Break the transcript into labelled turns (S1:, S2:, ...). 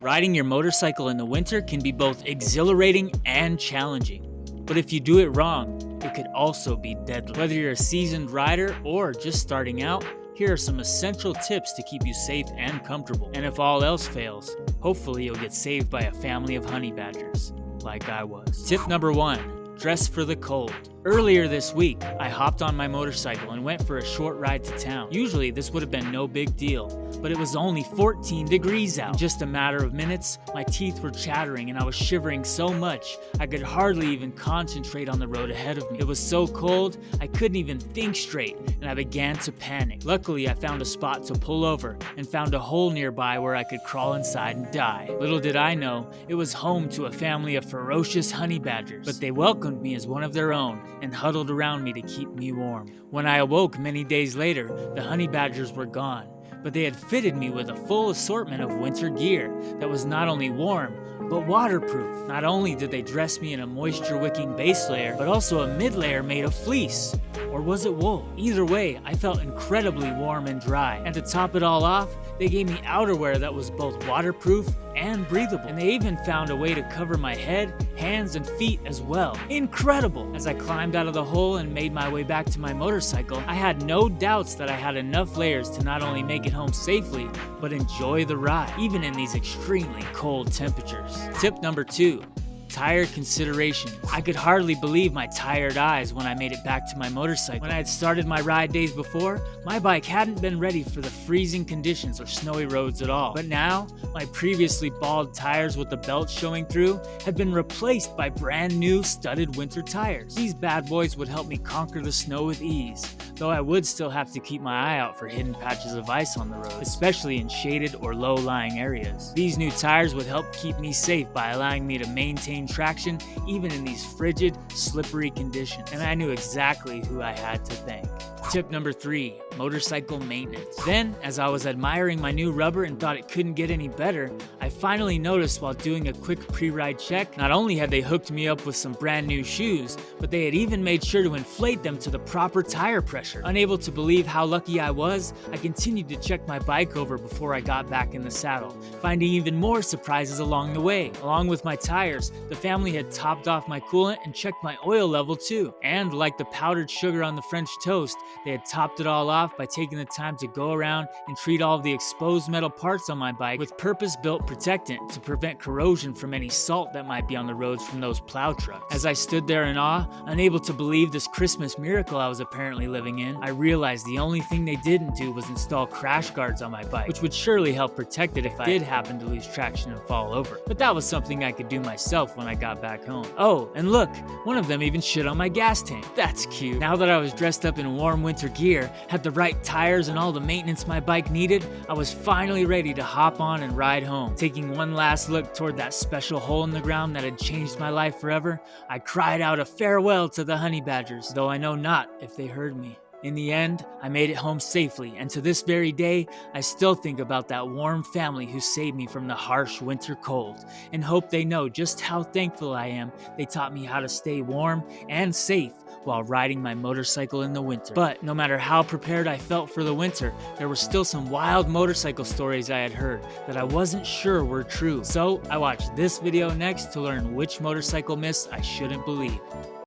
S1: Riding your motorcycle in the winter can be both exhilarating and challenging. But if you do it wrong, it could also be deadly. Whether you're a seasoned rider or just starting out, here are some essential tips to keep you safe and comfortable. And if all else fails, hopefully you'll get saved by a family of honey badgers, like I was. Tip number 1, dress for the cold. Earlier this week, I hopped on my motorcycle and went for a short ride to town. Usually this would have been no big deal, but it was only 14 degrees out. In just a matter of minutes, my teeth were chattering and I was shivering so much I could hardly even concentrate on the road ahead of me. It was so cold, I couldn't even think straight and I began to panic. Luckily, I found a spot to pull over and found a hole nearby where I could crawl inside and die. Little did I know, it was home to a family of ferocious honey badgers, but they welcomed me as one of their own and huddled around me to keep me warm. When I awoke many days later, the honey badgers were gone, but they had fitted me with a full assortment of winter gear that was not only warm, but waterproof. Not only did they dress me in a moisture-wicking base layer, but also a mid-layer made of fleece. Or was it wool? Either way, I felt incredibly warm and dry. And to top it all off, they gave me outerwear that was both waterproof and breathable. And they even found a way to cover my head, hands, and feet as well. Incredible! As I climbed out of the hole and made my way back to my motorcycle, I had no doubts that I had enough layers to not only make it home safely, but enjoy the ride, even in these extremely cold temperatures. Tip number 2. Tire consideration. I could hardly believe my tired eyes when I made it back to my motorcycle. When I had started my ride days before, my bike hadn't been ready for the freezing conditions or snowy roads at all. But now, my previously bald tires with the belt showing through had been replaced by brand new studded winter tires. These bad boys would help me conquer the snow with ease, though I would still have to keep my eye out for hidden patches of ice on the road, especially in shaded or low-lying areas. These new tires would help keep me safe by allowing me to maintain traction even in these frigid, slippery conditions. And I knew exactly who I had to thank. Tip number 3, motorcycle maintenance. Then, as I was admiring my new rubber and thought it couldn't get any better, I finally noticed while doing a quick pre-ride check, not only had they hooked me up with some brand new shoes, but they had even made sure to inflate them to the proper tire pressure. Unable to believe how lucky I was, I continued to check my bike over before I got back in the saddle, finding even more surprises along the way. Along with my tires, the family had topped off my coolant and checked my oil level too. And like the powdered sugar on the French toast, they had topped it all off by taking the time to go around and treat all of the exposed metal parts on my bike with purpose-built protectant to prevent corrosion from any salt that might be on the roads from those plow trucks. As I stood there in awe, unable to believe this Christmas miracle I was apparently living in, I realized the only thing they didn't do was install crash guards on my bike, which would surely help protect it if I did happen to lose traction and fall over. But that was something I could do myself when I got back home. Oh, and look, one of them even shit on my gas tank. That's cute. Now that I was dressed up in warm winter gear, had the right tires and all the maintenance my bike needed, I was finally ready to hop on and ride home. Taking one last look toward that special hole in the ground that had changed my life forever, I cried out a farewell to the honey badgers, though I know not if they heard me. In the end, I made it home safely, and to this very day, I still think about that warm family who saved me from the harsh winter cold, and hope they know just how thankful I am they taught me how to stay warm and safe while riding my motorcycle in the winter. But no matter how prepared I felt for the winter, there were still some wild motorcycle stories I had heard that I wasn't sure were true. So I watched this video next to learn which motorcycle myths I shouldn't believe.